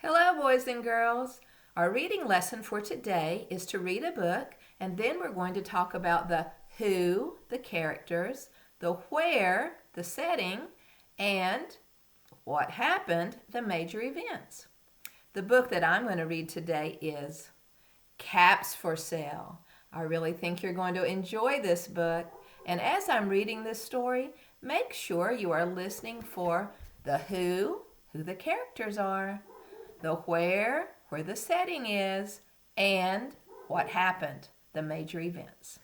Hello, boys and girls. Our reading lesson for today is to read a book, and then we're going to talk about the who, the characters, the where, the setting, and what happened, the major events. The book that I'm going to read today is Caps for Sale. I really think you're going to enjoy this book. And as I'm reading this story, make sure you are listening for the who the characters are, the where the setting is, and what happened, the major events.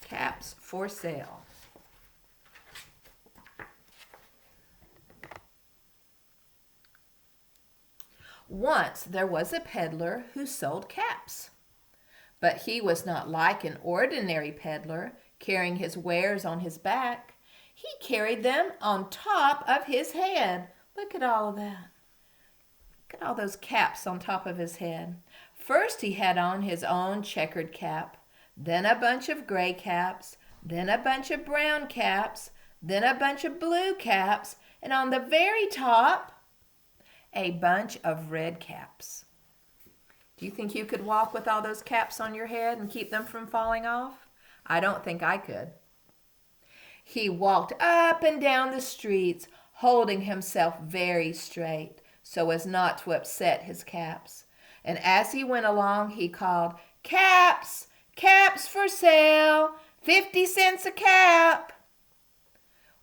Caps for Sale. Once there was a peddler who sold caps. But he was not like an ordinary peddler, carrying his wares on his back. He carried them on top of his head. Look at all of that. Look at all those caps on top of his head. First he had on his own checkered cap, then a bunch of gray caps, then a bunch of brown caps, then a bunch of blue caps, and on the very top, a bunch of red caps. Do you think you could walk with all those caps on your head and keep them from falling off? I don't think I could. He walked up and down the streets, holding himself very straight so as not to upset his caps. And as he went along, he called, "Caps! Caps for sale! 50 cents a cap!"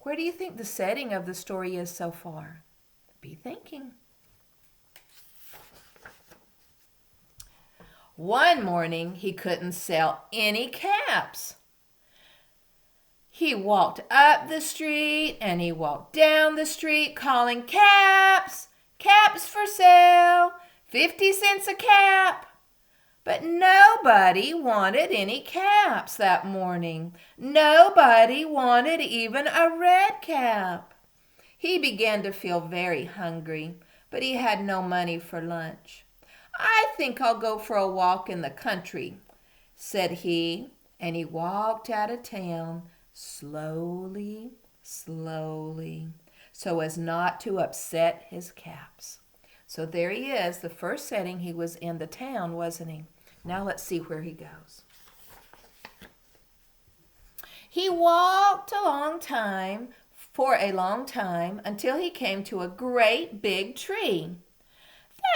Where do you think the setting of the story is so far? Be thinking. One morning, he couldn't sell any caps. He walked up the street and he walked down the street calling, "Caps! Caps for sale! 50 cents a cap!" But nobody wanted any caps that morning. Nobody wanted even a red cap. He began to feel very hungry, but he had no money for lunch. "I think I'll go for a walk in the country," said he, and he walked out of town slowly, slowly, so as not to upset his caps. So there he is, the first setting. He was in the town, wasn't he? Now let's see where he goes. He walked for a long time, until he came to a great big tree.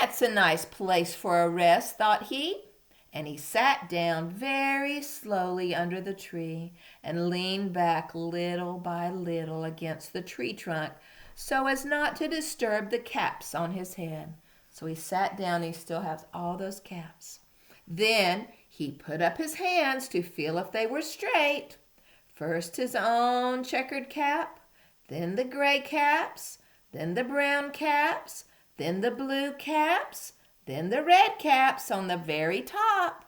"That's a nice place for a rest," thought he, and he sat down very slowly under the tree and leaned back little by little against the tree trunk so as not to disturb the caps on his head. So he sat down. He still has all those caps. Then he put up his hands to feel if they were straight. First his own checkered cap, then the gray caps, then the brown caps, then the blue caps, then the red caps on the very top.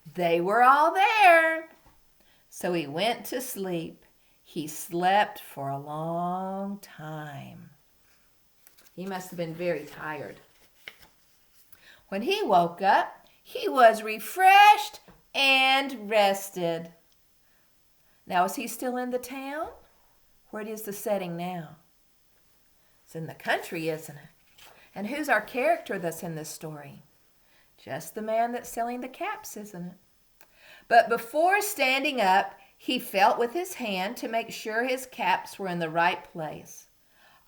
They were all there. So he went to sleep. He slept for a long time. He must have been very tired. When he woke up, he was refreshed and rested. Now, is he still in the town? Where is the setting now? It's in the country, isn't it? And who's our character that's in this story? Just the man that's selling the caps, isn't it? But before standing up, he felt with his hand to make sure his caps were in the right place.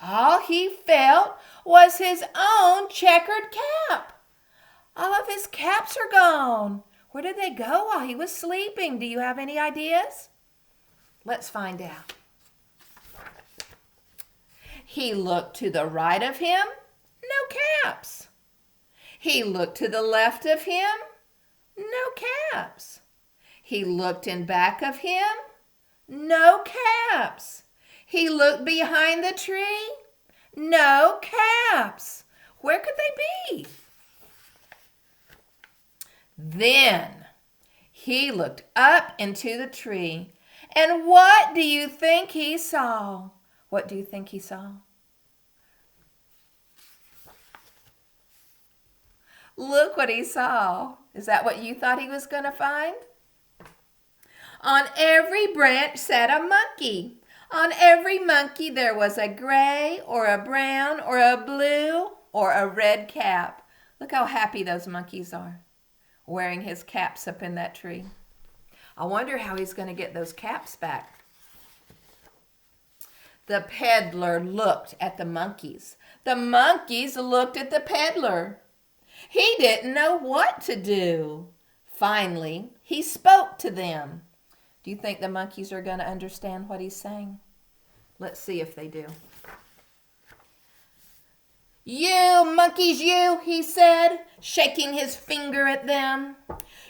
All he felt was his own checkered cap. All of his caps are gone. Where did they go while he was sleeping? Do you have any ideas? Let's find out. He looked to the right of him, no caps. He looked to the left of him, no caps. He looked in back of him, no caps. He looked behind the tree, no caps. Where could they be? Then he looked up into the tree, and what do you think he saw? What do you think he saw? Look what he saw. Is that what you thought he was going to find? On every branch sat a monkey. On every monkey there was a gray or a brown or a blue or a red cap. Look how happy those monkeys are, wearing his caps up in that tree. I wonder how he's going to get those caps back. The peddler looked at the monkeys. The monkeys looked at the peddler. He didn't know what to do. Finally, he spoke to them. Do you think the monkeys are going to understand what he's saying? Let's see if they do. You monkeys, you, he said, shaking his finger at them.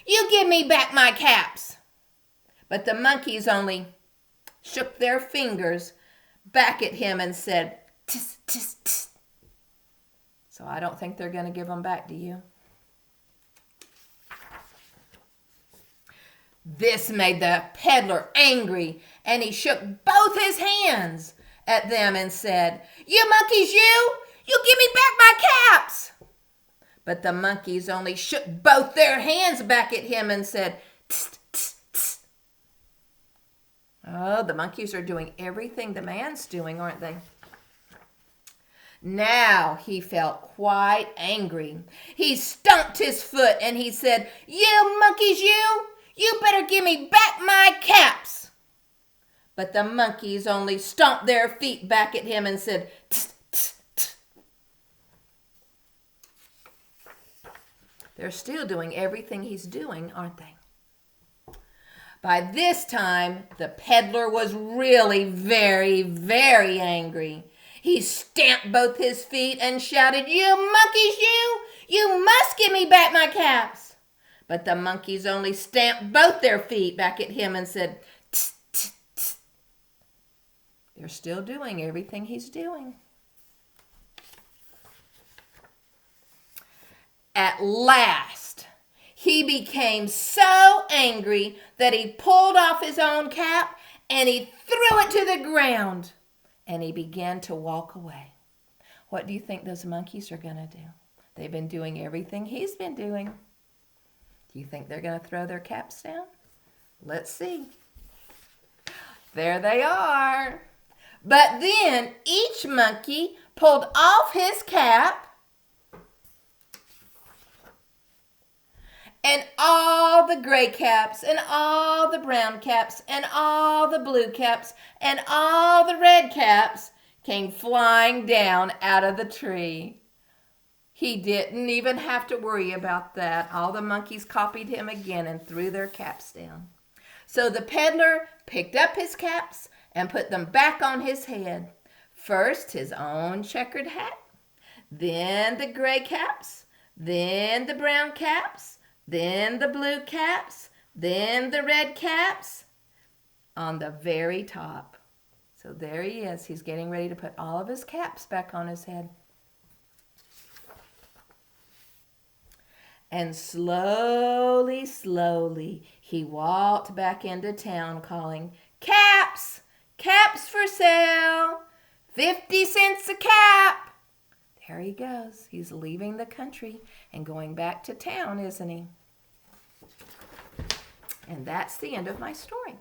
You give me back my caps. But the monkeys only shook their fingers back at him and said, tis, tis, tis. So I don't think they're going to give them back, do you? This made the peddler angry, and he shook both his hands at them and said, You monkeys, you give me back my caps. But the monkeys only shook both their hands back at him and said, Tss, tss, tss. Oh, the monkeys are doing everything the man's doing, aren't they? Now he felt quite angry. He stomped his foot and he said, You monkeys, you better give me back my caps. But the monkeys only stomped their feet back at him and said, Tss, tss, tss. They're still doing everything he's doing, aren't they? By this time, the peddler was really very, very angry. He stamped both his feet and shouted, You monkeys, you must give me back my caps. But the monkeys only stamped both their feet back at him and said, Tss, tss, tss. They're still doing everything he's doing. At last, he became so angry that he pulled off his own cap and he threw it to the ground and he began to walk away. What do you think those monkeys are going to do? They've been doing everything he's been doing. Do you think they're going to throw their caps down? Let's see. There they are. But then each monkey pulled off his cap, and all the gray caps and all the brown caps and all the blue caps and all the red caps came flying down out of the tree. He didn't even have to worry about that. All the monkeys copied him again and threw their caps down. So the peddler picked up his caps and put them back on his head. First his own checkered hat, then the gray caps, then the brown caps, then the blue caps, then the red caps on the very top. So there he is. He's getting ready to put all of his caps back on his head. And slowly, slowly, he walked back into town calling, Caps! Caps for sale! 50 cents a cap! There he goes. He's leaving the country and going back to town, isn't he? And that's the end of my story.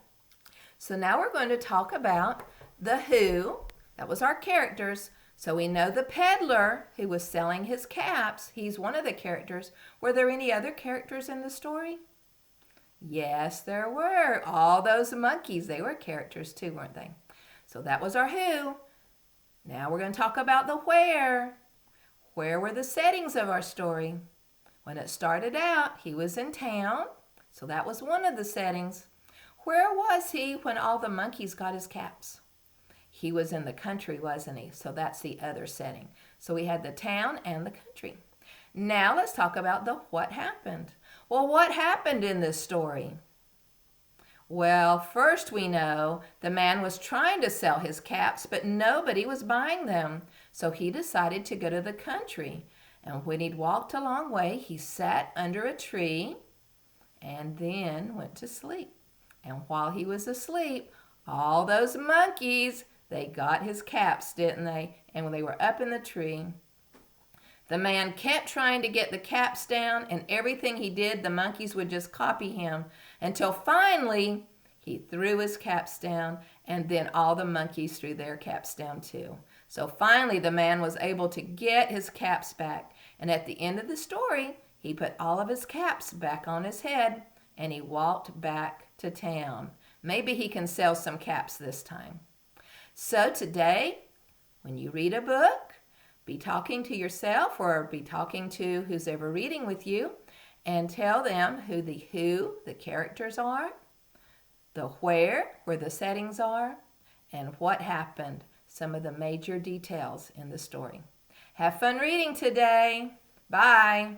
So now we're going to talk about the who. That was our characters. So we know the peddler who was selling his caps. He's one of the characters. Were there any other characters in the story? Yes, there were. All those monkeys, they were characters too, weren't they? So that was our who. Now we're going to talk about the where. Where were the settings of our story? When it started out, he was in town. So that was one of the settings. Where was he when all the monkeys got his caps? He was in the country, wasn't he? So that's the other setting. So we had the town and the country. Now let's talk about the what happened. Well, what happened in this story? Well, first we know the man was trying to sell his caps, but nobody was buying them. So he decided to go to the country. And when he'd walked a long way, he sat under a tree and then went to sleep. And while he was asleep, all those monkeys, they got his caps, didn't they? And when they were up in the tree, the man kept trying to get the caps down, and everything he did, the monkeys would just copy him until finally He threw his caps down, and then all the monkeys threw their caps down too. So finally, the man was able to get his caps back. And at the end of the story, he put all of his caps back on his head and he walked back to town. Maybe he can sell some caps this time. So today, when you read a book, be talking to yourself or be talking to who's ever reading with you and tell them who the characters are, the where the settings are, and what happened, some of the major details in the story. Have fun reading today. Bye.